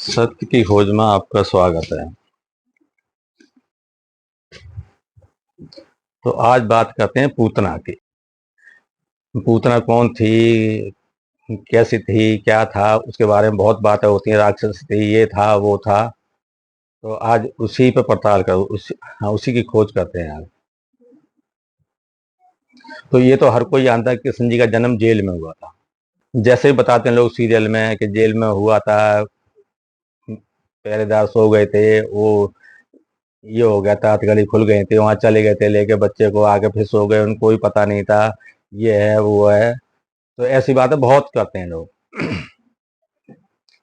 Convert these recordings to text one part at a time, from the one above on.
सत्य की खोज में आपका स्वागत है। तो आज बात करते हैं पूतना की। पूतना कौन थी, कैसी थी, क्या था, उसके बारे में बहुत बातें होती हैं। राक्षस थी, ये था, वो था। तो आज उसी पे पड़ताल कर हाँ, उसी की खोज करते हैं आज। तो ये तो हर कोई जानता है कि कृष्ण जी का जन्म जेल में हुआ था। जैसे ही बताते हैं लोग सीरियल में कि जेल में हुआ था, पहरेदार सो गए थे, वो ये हो गया था, हथकड़ी खुल गई थी, वहां चले गए थे लेके बच्चे को, आके फिर सो गए, उनको कोई पता नहीं था, ये है वो है। तो ऐसी बातें बहुत करते हैं लोग।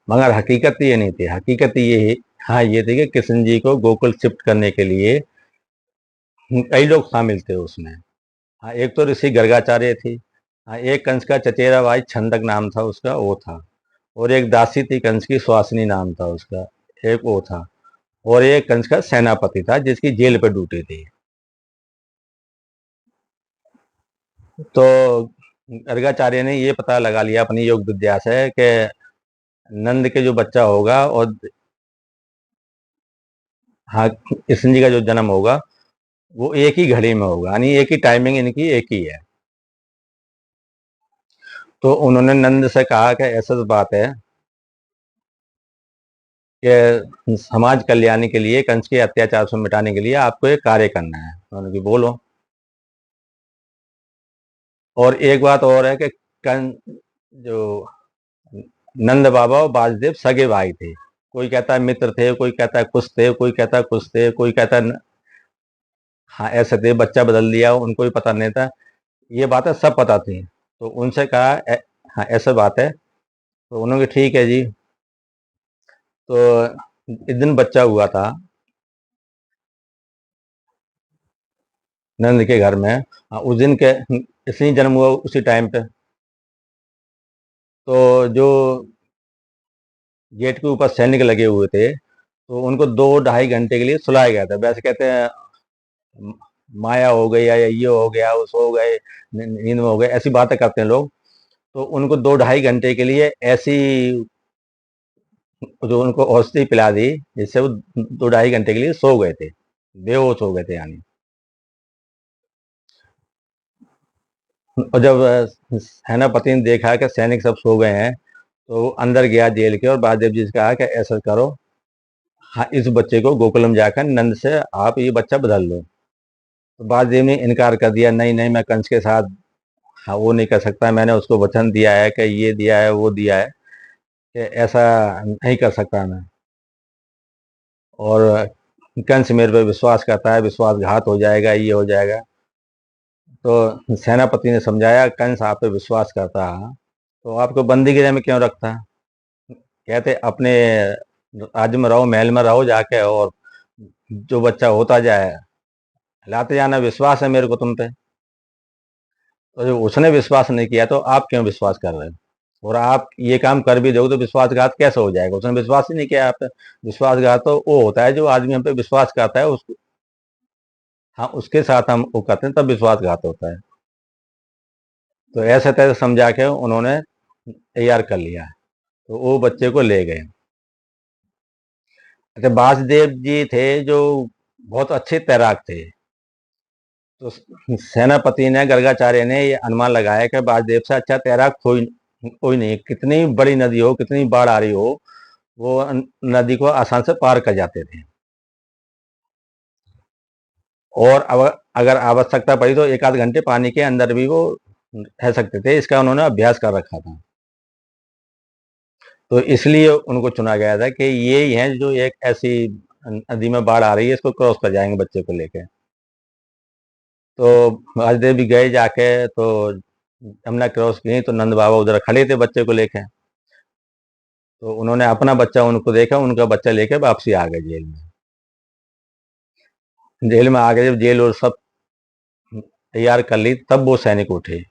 मगर हकीकत ये नहीं थी। हकीकत ये ही, हाँ, ये थी कि कृष्ण जी को गोकुल शिफ्ट करने के लिए कई लोग शामिल थे उसमें। हाँ, एक तो ऋषि गर्गाचार्य थी। हाँ, एक कंस का चचेरा भाई छंदक नाम था उसका, वो था। और एक दासी थी कंस की, सुहासिनी नाम था उसका, एक वो था। और एक कंस का सेनापति था जिसकी जेल पे ड्यूटी थी। तो गर्गाचार्य ने ये पता लगा लिया अपनी योग विद्या से कि नंद के जो बच्चा होगा, और हाँ, कृष्ण जी का जो जन्म होगा वो एक ही घड़ी में होगा, यानी एक ही टाइमिंग इनकी एक ही है। तो उन्होंने नंद से कहा कि ऐसा बात है कि समाज कल्याण के लिए, कंस के अत्याचार से मिटाने के लिए आपको एक कार्य करना है। उन्होंने कहा बोलो। और एक बात और है कि कं जो नंद बाबा और वासुदेव सगे भाई थे। कोई कहता है मित्र थे, कोई कहता है कुछ थे, कोई कहता है कुछ थे, कोई कहता है हाँ ऐसे थे, बच्चा बदल दिया, उनको भी पता नहीं था। ये बातें सब पता थी। तो उनसे कहा हाँ ऐसा बात है। तो उन्होंने कहा, ठीक है जी। तो इस दिन बच्चा हुआ था नंद के घर में। हाँ, उस दिन के इसी जन्म हुआ उसी टाइम पे। तो जो गेट के ऊपर सैनिक लगे हुए थे, तो उनको 2 ढाई घंटे के लिए सुलाया गया था। वैसे कहते हैं माया हो गई, या ये हो गया, वो सो गए, नींद में हो गए, ऐसी बातें करते हैं लोग। तो उनको 2 ढाई घंटे के लिए ऐसी जो उनको औषधि पिला दी, जिससे वो 2 ढाई घंटे के लिए सो गए थे, बेहोश हो गए थे यानी। और जब सेनापति ने देखा कि सैनिक सब सो गए हैं, तो वो अंदर गया जेल के, और वासुदेव जी से कहा कि ऐसा करो, हाँ, इस बच्चे को गोकुलम जाकर नंद से आप ये बच्चा बदल लो। तो वासुदेव ने इनकार कर दिया, नहीं नहीं, मैं कंस के साथ, हाँ, वो नहीं कर सकता, मैंने उसको वचन दिया है कि ये दिया है, वो दिया है, कि ऐसा नहीं कर सकता मैं। और कंस मेरे पे विश्वास करता है, विश्वासघात हो जाएगा, ये हो जाएगा। तो सेनापति ने समझाया, कंस आप पे विश्वास करता है तो आपको बंदी गृह में क्यों रखता है। कहते अपने राज्य में रहो, महल में रहो जाके, और जो बच्चा होता जाए लाते जाना, विश्वास है मेरे को तुम पे। तो जो उसने विश्वास नहीं किया, तो आप क्यों विश्वास कर रहे हो। और आप ये काम कर भी दोगे तो विश्वासघात कैसे हो जाएगा। उसने विश्वास ही नहीं किया आप पे। विश्वासघात तो वो होता है जो आदमी हम पे विश्वास करता है, उसको, हाँ, उसके साथ हम वो करते हैं, तब विश्वासघात होता है। तो ऐसे तैसे समझा के उन्होंने तैयार कर लिया। तो वो बच्चे को ले गए। अच्छा, वासुदेव जी थे जो बहुत अच्छे तैराक थे। तो सेनापति ने, गर्गाचार्य ने ये अनुमान लगाया कि वासुदेव से अच्छा तैराक कोई कोई नहीं। कितनी बड़ी नदी हो, कितनी बाढ़ आ रही हो, वो नदी को आसान से पार कर जाते थे। और अगर आवश्यकता पड़ी तो 1 आध घंटे पानी के अंदर भी वो रह सकते थे। इसका उन्होंने अभ्यास कर रखा था। तो इसलिए उनको चुना गया था कि ये ही हैं जो एक ऐसी नदी में बाढ़ आ रही है, इसको क्रॉस कर जाएंगे बच्चे को लेके। तो वासुदेव भी गए जाके, तो यमुना क्रॉस की तो नंद बाबा उधर खड़े थे बच्चे को लेके। तो उन्होंने अपना बच्चा उनको देखा, उनका बच्चा लेके वापसी आ गए जेल में। जेल में आ गए, जब जेल और सब तैयार कर ली, तब वो सैनिक उठे।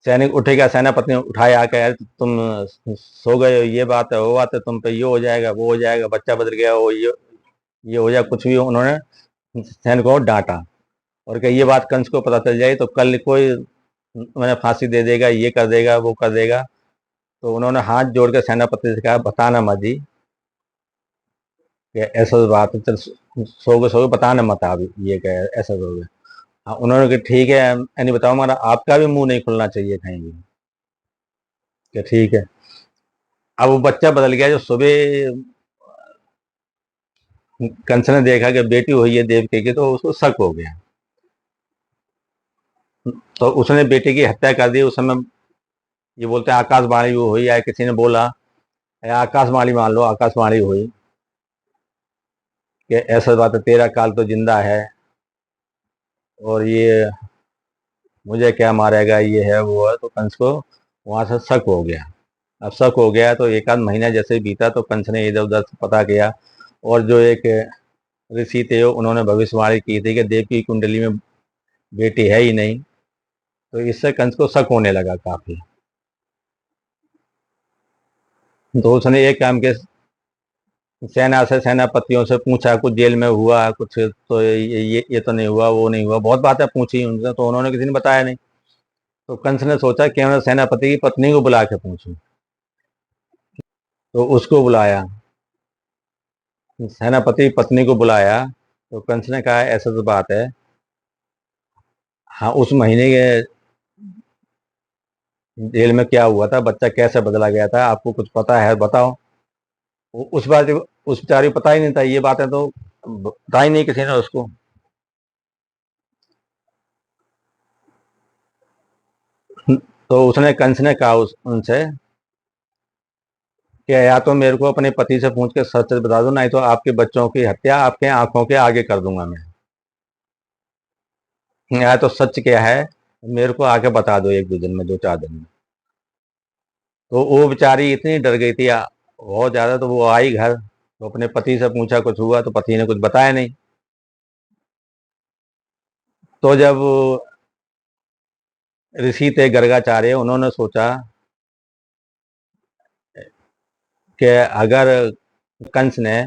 सैनिक उठेगा, सेनापति ने उठाया आके, यार तुम सो गए हो, ये बात है, वो बात है, तुम पे ये हो जाएगा, वो हो जाएगा, बच्चा बदल गया, वो ये हो जाएगा, कुछ भी उन्होंने सैनिकों को डांटा। और कि ये बात कंस को पता चल जाए तो कल कोई मैंने फांसी दे देगा, ये कर देगा, वो कर देगा। तो उन्होंने हाथ जोड़ के सेनापति से कहा, बताना मत जी कि ऐसा बात है, चल सोगे सोगे, बताना मत आप ये क्या है, ऐसा सोगे। हाँ, उन्होंने कहा ठीक है, यानी बताओ, मगर आपका भी मुंह नहीं खुलना चाहिए कहीं भी, कि ठीक है। अब वो बच्चा बदल गया, जो सुबह कंस ने देखा कि बेटी हुई है देवकी की, तो उसको शक हो गया। तो उसने बेटी की हत्या कर दी। उस समय ये बोलते हैं आकाशवाणी वो हुई, या किसी ने बोला, या आकाशवाणी मान लो, आकाशवाणी हुई कि ऐसा बात है, तेरा काल तो जिंदा है और ये मुझे क्या मारेगा, ये है वो है। तो कंस को वहां से शक हो गया। अब शक हो गया तो एक आध महीना जैसे ही बीता, तो कंस ने इधर उधर से पता किया, और जो एक ऋषि थे उन्होंने भविष्यवाणी की थी कि देव की कुंडली में बेटी है ही नहीं। तो इससे कंस को शक होने लगा काफी। तो उसने एक काम के, सेना से सेनापतियों से पूछा, कुछ जेल में हुआ कुछ, तो ये तो नहीं हुआ, वो नहीं हुआ, बहुत बातें पूछी उनसे, तो उन्होंने किसी ने बताया नहीं। तो कंस ने सोचा कि मैं सेनापति की पत्नी को बुला के पूछूं। तो उसको बुलाया, सेनापति की पत्नी को बुलाया। तो कंस ने कहा, ऐसा तो बात है, हाँ, उस महीने के जेल में क्या हुआ था, बच्चा कैसे बदला गया था, आपको कुछ पता है, बताओ। उस बात, उस बेचारी को पता ही नहीं था, ये बातें तो बता ही नहीं किसी ने उसको। तो उसने, कंस ने कहा उनसे कि या तो मेरे को अपने पति से पूछ के सच सच बता दो, नहीं तो आपके बच्चों की हत्या आपके आंखों के आगे कर दूंगा मैं। या तो सच क्या है, मेरे को आके बता दो, एक दो दिन में, दो चार दिन में। तो वो बेचारी इतनी डर गई थी बहुत ज्यादा, तो वो आई घर, तो अपने पति से पूछा कुछ हुआ, तो पति ने कुछ बताया नहीं। तो जब ऋषि थे गर्गाचार्य, उन्होंने सोचा कि अगर कंस ने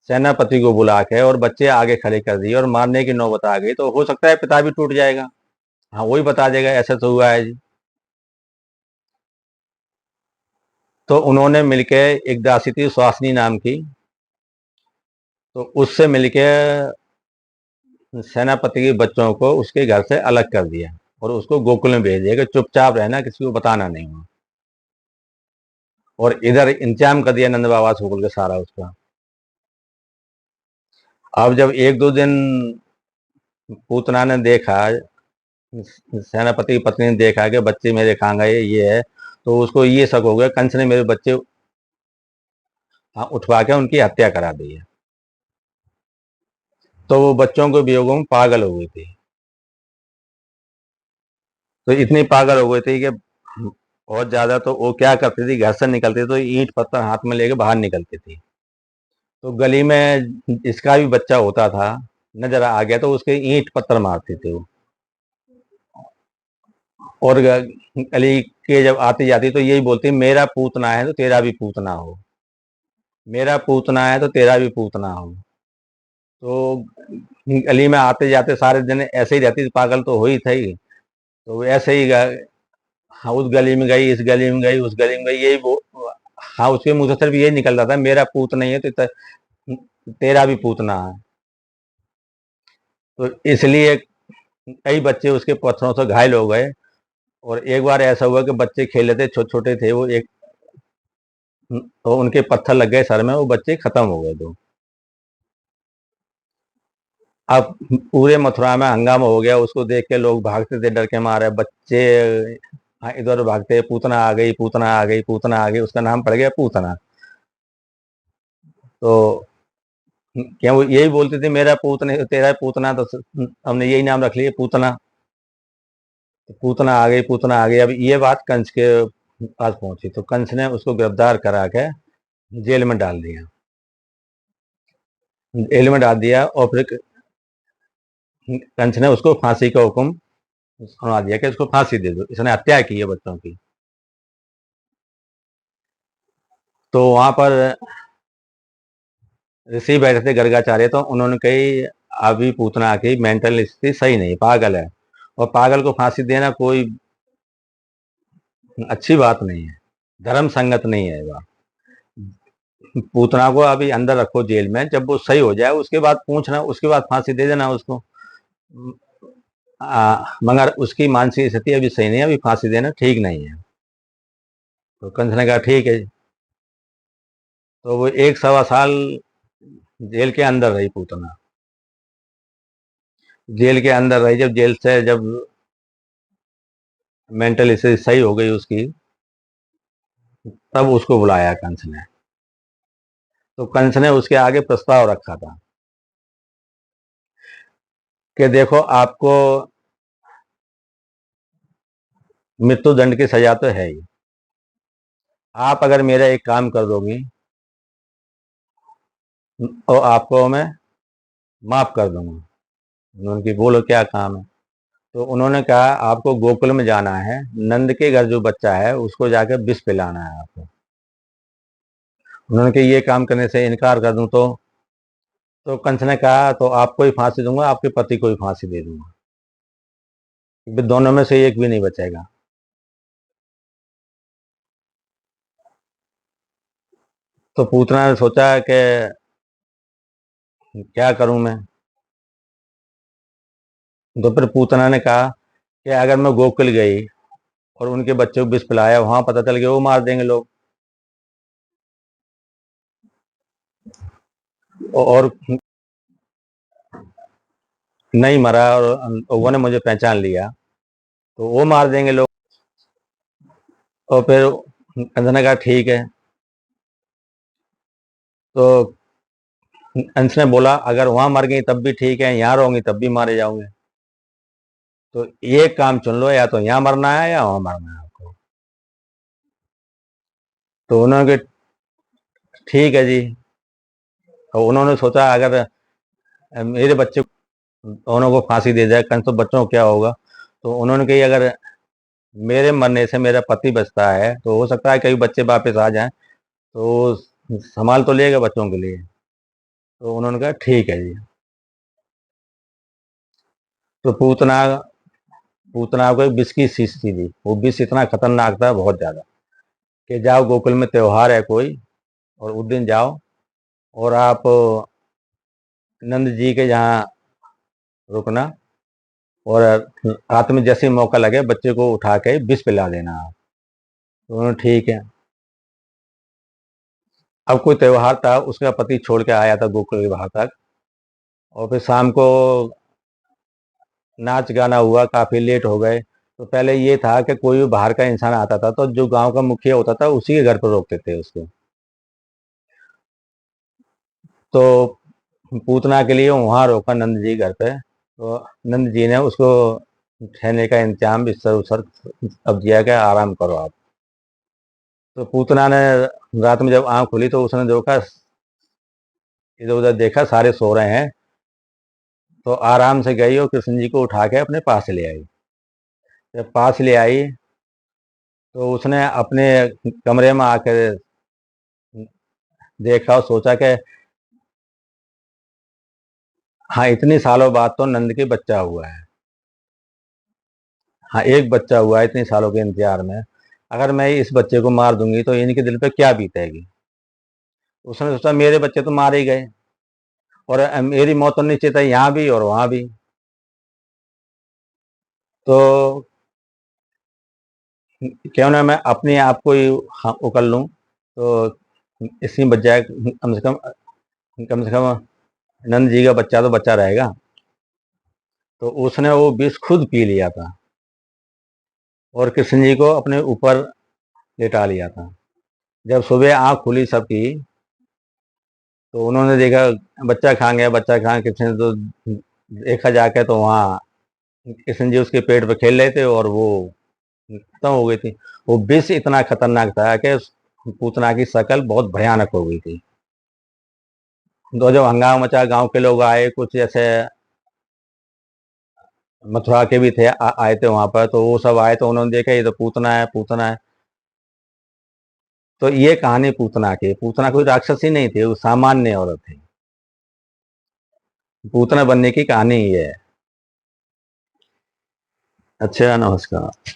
सेनापति को बुला के और बच्चे आगे खड़े कर दिए और मारने की नौबत आ गई, तो हो सकता है पिता भी टूट जाएगा। हाँ, वही बता देगा ऐसा तो हुआ है जी। तो उन्होंने मिलके, एक दासी थी सुहासिनी नाम की, तो उससे मिलके सेनापति के बच्चों को उसके घर से अलग कर दिया और उसको गोकुल में भेज दिया कि चुपचाप रहना, किसी को बताना नहीं हो। और इधर इंतजाम कर दिया नंद बाबा गोकुल के सारा उसका। अब जब एक दो दिन पूतना ने देखा, सेनापति की पत्नी ने देखा कि बच्चे मेरे कहाँ गए, ये है, तो उसको ये शक हो गया, कंस ने मेरे बच्चे, हाँ, उठवा के उनकी हत्या करा दी है। तो वो बच्चों के वियोगों में पागल हो गई थी। तो इतनी पागल हो गई थी कि बहुत ज्यादा, तो वो क्या करती थी, घर से निकलती तो ईंट पत्थर हाथ में लेके बाहर निकलती थी। तो गली में इसका भी बच्चा होता था, नजर आ गया, तो उसके ईंट पत्थर मारती थी वो। और गली के जब आती जाती तो यही बोलती, मेरा पूतना है तो तेरा भी पूतना हो, मेरा पूतना है तो तेरा भी पूतना हो। तो गली में आते जाते सारे दिन ऐसे ही रहती थी, पागल तो हुई थी। तो वो ऐसे ही हाँ, उस गली में गई, इस गली में गई, उस गली में गई, यही वो, हाँ, उसके मुंह से सिर्फ यही निकलता था, मेरा पूत नहीं है तो तेरा भी पूतना है। तो इसलिए कई बच्चे उसके पत्थरों से घायल हो गए। और एक बार ऐसा हुआ कि बच्चे खेले थे, छोटे छोटे थे वो, एक तो उनके पत्थर लग गए सर में, वो बच्चे खत्म हो गए दो। अब पूरे मथुरा में हंगामा हो गया, उसको देख के लोग भागते थे डर के मारे, बच्चे हाँ, इधर भागते, पूतना आ गई, पूतना आ गई, पूतना आ गई, उसका नाम पड़ गया पूतना। तो क्या वो यही बोलते थे, मेरा पूत नहीं तेरा पूतना, तो हमने यही नाम रख लिया पूतना। तो पूतना आ गई, पूतना आ गई। अब ये बात कंस के पास पहुंची, तो कंस ने उसको गिरफ्तार करा के जेल में डाल दिया। जेल में डाल दिया, और फिर कंस ने उसको फांसी का हुक्म सुना दिया कि इसको फांसी दे दो, इसने हत्या की है बच्चों की। तो वहां पर ऋषि बैठे थे गर्गाचार्य, तो उन्होंने कही, अभी पूतना की मेंटल स्थिति सही नहीं, पागल है, और पागल को फांसी देना कोई अच्छी बात नहीं है। धर्म संगत नहीं है वह। पूतना को अभी अंदर रखो जेल में, जब वो सही हो जाए उसके बाद पूछना, उसके बाद फांसी दे देना उसको। मगर उसकी मानसिक स्थिति अभी सही नहीं है, अभी फांसी देना ठीक नहीं है। तो कंस ने कहा ठीक है। तो वो 1 सवा साल जेल के अंदर रही पूतना। जेल के अंदर रही, जब जेल से जब मेंटल स्थिति सही हो गई उसकी, तब उसको बुलाया कंस ने। तो कंस ने उसके आगे प्रस्ताव रखा था कि देखो, आपको मृत्युदंड की सजा तो है ही, आप अगर मेरा एक काम कर दोगी तो आपको मैं माफ कर दूंगा। उनकी बोलो क्या काम है। तो उन्होंने कहा आपको गोकुल में जाना है, नंद के घर जो बच्चा है उसको जाकर विष पिलाना है आपको। उन्होंने कहा ये काम करने से इनकार कर दूं तो कंस ने कहा तो आपको ही फांसी दूंगा, आपके पति को ही फांसी दे दूंगा, दोनों में से एक भी नहीं बचेगा। तो पूतना ने सोचा कि क्या करूं मैं। तो फिर पूतना ने कहा कि अगर मैं गोकुल गई और उनके बच्चे को विष पिलाया, वहां पता चल गया वो मार देंगे लोग, और नहीं मरा और लोगों ने मुझे पहचान लिया तो वो मार देंगे लोग। और फिर कंस ने कहा ठीक है। तो अंश ने बोला अगर वहां मर गई तब भी ठीक है, यहाँ रहोगी तब भी मारे जाओगे, तो ये काम चुन लो, या तो यहाँ मरना है या वहां मरना है आपको। तो उन्होंने कहा ठीक है जी। तो उन्होंने सोचा अगर मेरे बच्चे दोनों को फांसी दे जाए कंस, तो बच्चों को क्या होगा। तो उन्होंने कही अगर मेरे मरने से मेरा पति बचता है तो हो सकता है कई बच्चे वापस आ जाएं, तो संभाल तो लेगा बच्चों के लिए। तो उन्होंने कहा ठीक है जी। तो पूतना पूतना को एक विष की शीशी दी। वो विष इतना खतरनाक था, बहुत ज्यादा, कि जाओ गोकुल में त्योहार है कोई, और उस दिन जाओ और आप नंद जी के यहाँ रुकना, और रात में जैसे ही मौका लगे बच्चे को उठा के विष पिला देना आप। तो उन्होंने ठीक है। अब कोई त्योहार था, उसका पति छोड़ के आया था गोकुल के बाहर तक, और फिर शाम को नाच गाना हुआ, काफी लेट हो गए। तो पहले ये था कि कोई भी बाहर का इंसान आता था तो जो गांव का मुखिया होता था उसी के घर पर रोकते थे उसको। तो पूतना के लिए वहां रोका नंद जी घर पे। तो नंद जी ने उसको ठहरने का इंतजाम, बिस्तर उस्तर अब दिया गया, आराम करो आप। तो पूतना ने रात में जब आंख खुली तो उसने देखा, इधर उधर देखा, सारे सो रहे हैं। तो आराम से गई और कृष्ण जी को उठा के अपने पास ले आई। जब पास ले आई तो उसने अपने कमरे में आकर देखा और सोचा कि हाँ, इतनी सालों बाद तो नंद के बच्चा हुआ है। हाँ, एक बच्चा हुआ है इतने सालों के इंतजार में, अगर मैं इस बच्चे को मार दूंगी तो इनके दिल पे क्या बीतेगी। उसने सोचा मेरे बच्चे तो मारे ही गए, और मेरी मौत तो निश्चित है यहाँ भी और वहां भी। तो क्यों ना मैं अपने आप को ही उकल लूं, तो इसमें बच जाए, कम से कम, कम से कम नंद जी का बच्चा तो बच्चा रहेगा। तो उसने वो विष खुद पी लिया था और कृष्ण जी को अपने ऊपर लेटा लिया था। जब सुबह आंख खुली सबकी तो उन्होंने देखा बच्चा खा गया, बच्चा खा। कृष्ण ने तो देखा जाके तो वहाँ कृष्ण जी उसके पेट पे खेल रहे थे और वो खत्म हो गई थी। वो विष इतना खतरनाक था कि पूतना की शक्ल बहुत भयानक हो गई थी। तो जब हंगामा मचा, गांव के लोग आए, कुछ जैसे मथुरा के भी थे, आए थे वहां पर, तो वो सब आए तो उन्होंने देखा ये तो पूतना है, पूतना है। तो ये कहानी पूतना की। पूतना कोई राक्षस ही नहीं थी, वो सामान्य औरत थी। पूतना बनने की कहानी ये है। अच्छा, नमस्कार।